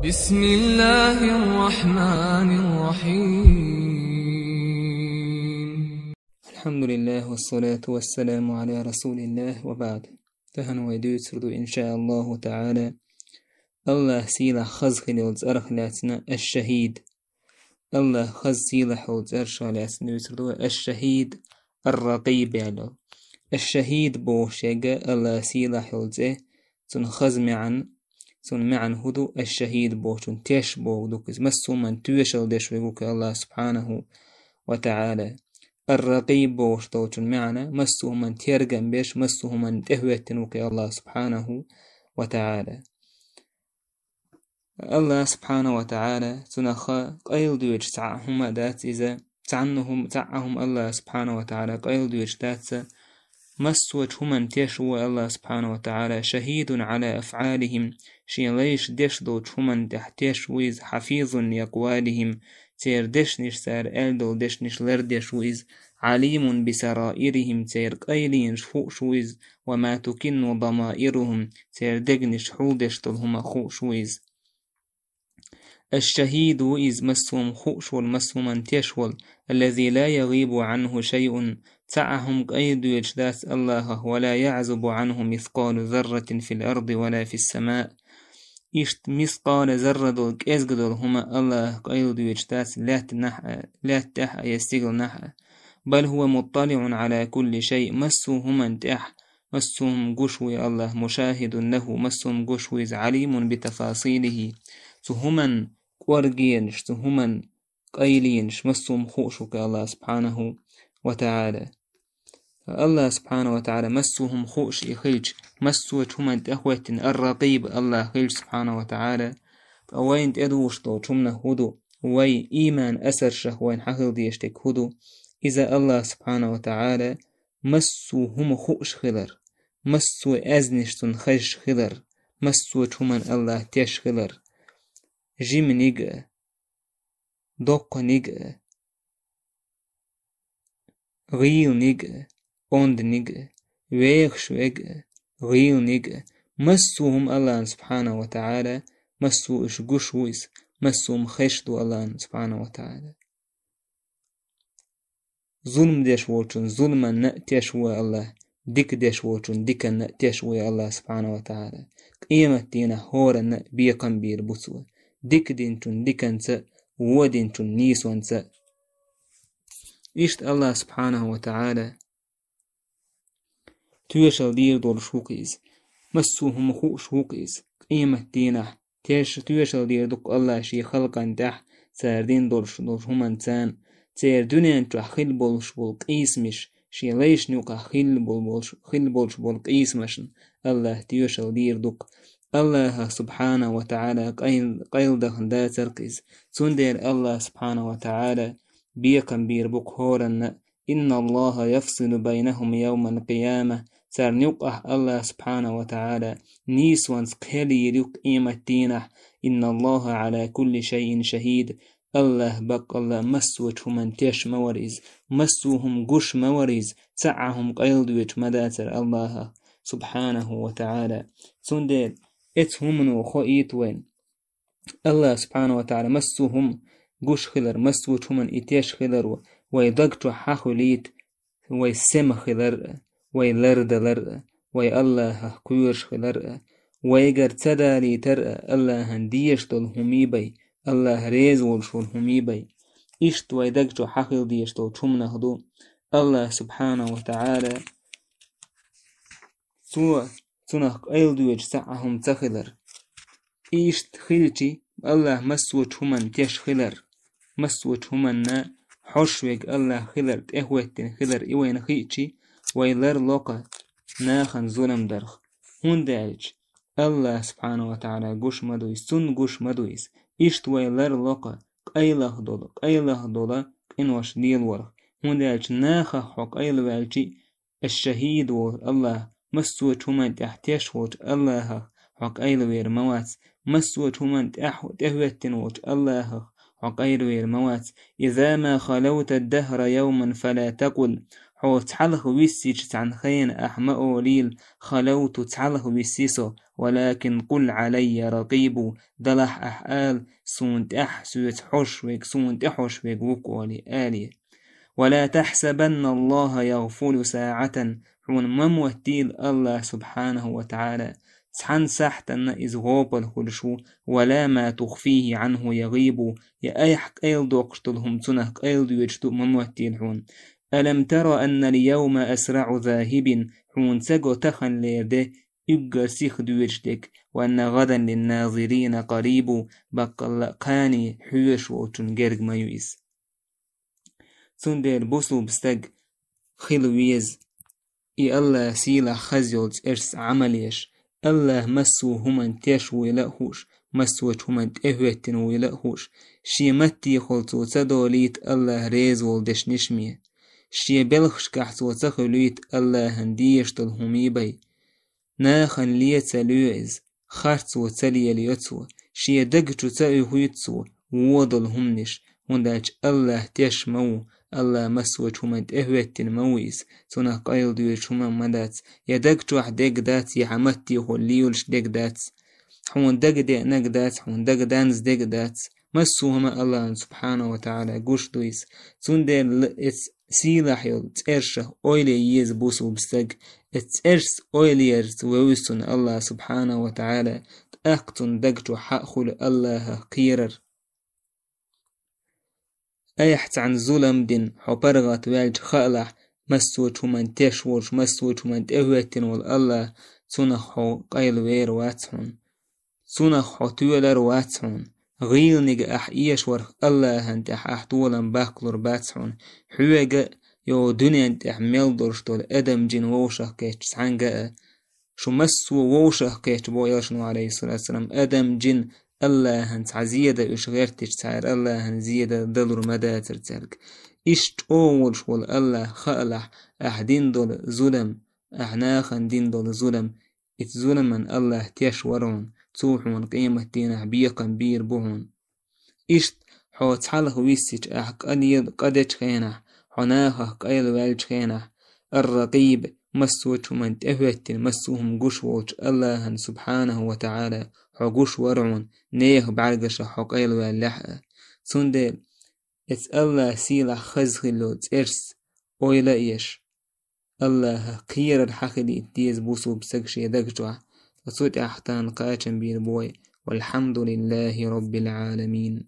بسم الله الرحمن الرحيم. الحمد لله والصلاة والسلام على رسول الله وبعد. تهنو يدوتردو إن شاء الله تعالى الله سيلا خزخ لولز أرخ لاتنا الشهيد. الله خز سيلا حولز أرشا لاتنا يتردو الشهيد الرقيب على الشهيد بو شيغا الله سيلا حولزه تن خز معن هدو الشهيد بو تن تيش بو دوكز مسو من تويشل ديش ويقوك الله سبحانه وتعالى. الرقيب بوشتوچن معنا مسوه من تيرغن بيش مسوه من تهوتنوك الله سبحانه وتعالى. الله سبحانه وتعالى تنخا قيل دويج تعهم دات إذا تعهم الله سبحانه وتعالى قيل دويج دات مسوه من تيشو الله سبحانه وتعالى شهيد على أفعالهم شي ليش ديش دوچ من تحتيش ويز حفيظ لأقوالهم تير دشنش سار ألدو دشنش لردش ويز عليم بسرائرهم تير قيلين شويز وما تكن ضمائرهم تير دقنش حولدش طلهم خوشويز. الشهيد ويز مسهم خوشول مسهم تيشول الذي لا يغيب عنه شيء تعهم قيد يجداس الله ولا يعزب عنه مثقال ذرة في الأرض ولا في السماء. إشت مثقال ذرة دولك إزغدول هما الله قيد يجداس لا تح يستغل نحا بل هو مطلع على كل شيء مسوهم انتح مسوهم قشوي الله مشاهد له مسوهم قشوي عليم بتفاصيله سهما قورجينش سهما قيلينش مسوهم خوشك الله سبحانه وتعالى. الله سبحانه وتعالى مسوهم خوش يخيج مسوه هما انتحوة الرقيب الله خيج سبحانه وتعالى. فأوين تأدوش دو تمنا هدو وي إيمان أسر شهوين حقل ديشتك هدو إذا الله سبحانه وتعالى مسو هم خوش خلر مسو أزنش تنخش خلر مسو تمن الله تيش خلر جيم نيجا دوق نيجا غيل نيجا اوند نيجا ويخش ويجا غيل نيجا مسو هم الله سبحانه وتعالى مسو إش قشويس مسو مخشدو الله سبحانه وتعالى. ظلم ديش ووچن ظلما نأتيش الله ديك ديش ووچن ديكا نأتيش الله سبحانه وتعالى. قيمة دينا هورا نأبيقن بير بسوة ديك دينچن ديكن سا ودينچن نيسون سا. إشت الله سبحانه وتعالى تويشل دير دول شوقيز مسوهم خو شوقيز قيمة دينا تويشل دير دوك الله شي خلقان تح ساردين دول هم انسان تير دنيان تو خيل بولش بول قيسمش شي ليش نوكا خيل بولش بول قيسمشن الله تيوشل دير دوك الله سبحانه وتعالى قيل دخن دا ترقيز سندير الله سبحانه وتعالى بيقن بير بوك هورن إن الله يفصل بينهم يوم القيامة سار نوقح الله سبحانه وتعالى نيسوانس قهلي يلوك إيمة دينه إن الله على كل شيء شهيد. الله بق الله مسوتهم من تيش موريز مسوهم قش موريز سعهم قيلدوش مداتر الله سبحانه وتعالى سندير اتهم وخوئيت وين الله سبحانه وتعالى مسوهم قش خلر مسوتهم من اتيش خلر ويدقتو حخوليت ويسم خلر ويلرد لر وي الله كيرش خلر ويقر تدالي تر الله هنديش دل هميبي الله ريز والشول هميبي إشت ويدقتو حقل ديشتو تمنا هدو الله سبحانه وتعالى تنخ أيلدو يجسعهم تخلر إشت خلتي الله مسوت همان تيش خلر مسوت همان نا حشوك الله خلر تأهوتين خلر إوين خيتي ويلر لوقا ناخن ظلم درخ هون دالج الله سبحانه وتعالى قش مدويس سن قش مدويس إشت ويلر لقا قيله دولا إنوش ديل ورخ هون دالج ناخا حق قيل والجي الشهيد الله مسوت همان تحتيش ووت الله حق قيل وير موات مسوت همان تهوتين ووت الله حق قيل وير موات إذا ما خلوت الدهر يوما فلا تقل حو تحلخ ويسيج عن خين أحمأ ليل خلوت تحلخ ويسيسو ولكن قل علي رقيب دلح أحال سونت سويت حوش ويك سونت حوش ويك وقولي آلي ولا تحسبن الله يغفل ساعة حون مموتيل الله سبحانه وتعالى تحن سحتن إذ غوبل كل ولا ما تخفيه عنه يغيب يا أيحك أيل دوقشتلهم تنهك أيل دويجتو مموتيل حون ألم ترى أن اليوم أسرع ذاهب حون سجو تخن ليرده إجا سيخ دويجتك وأن غدا للناظرين قريب بقل قاني حيوش وتنجرق ما يؤس سندر بوسو بستق خلويز إي الله سيلا خزيولت إرس عمليش الله مسو همن تيش ويلأهوش مسوش همن تأهوتن ويلأهوش شي متي خلطو تدوليت الله ريز والدش نشميه شي بلخش كحسو تخلويت الله هنديش تلهمي بي ناخن ليت لوئز خارتسو تلي ليتسو شي دقشو تأهويتسو ووضل همنش ونداج الله تيش مو الله مسوش همن تأهوتن مويس سنة قايل دويش همن مدات يدقشو دق دات يحمتي خليولش دق دات حون دق دق نق دات حون دق دانز دق دات مسو هما الله سبحانه وتعالى قوش دويس سندر سيلاح يل تأرشه أولي يز بوسو بستق تأرس أولي يرس ووسن الله سبحانه وتعالى تأقتن دقتو حقل الله قيرر أيحت عن ظلم دين حبرغت والج خالح مسوت من تشورش مسوت من تأهوتن والله سنخو قيل وير واتسون سنخو تولر واتسون غيل نيج إيش ورخ الله أنت أحطولا باكلر باتسون حوجة يو دنيا أنت أحمل درشتول أدم جن ووشه كيش عنجا شو مسو ووشه كيش بويلشنو عليه الصلاة والسلام أدم جن الله أنت عزيدة إش غيرتش تعير الله أنت زيادة دلر مدى ترتلك إشت أولش وال الله خالح أحدين دول ظلم أحناخن دين دول ظلم إت ظلم من الله تيشورون توحون قيمة دينه بيقا بير بوهون إشت حو تحلخ ويسيج أحق أديد قدج خينه حناخه قيل والج خينه الرقيب مسوت من تأهوتن مسوهم قش ووج الله سبحانه وتعالى حو قش ورعون نيه بعرقش حو قيل واللحق سندل إت الله سيلا خزخلو ترس أويلا إيش الله قير الحقلي تيز بوسو بسكشي دقجوع وصوت أحتان قاتن بير بوي والحمد لله رب العالمين.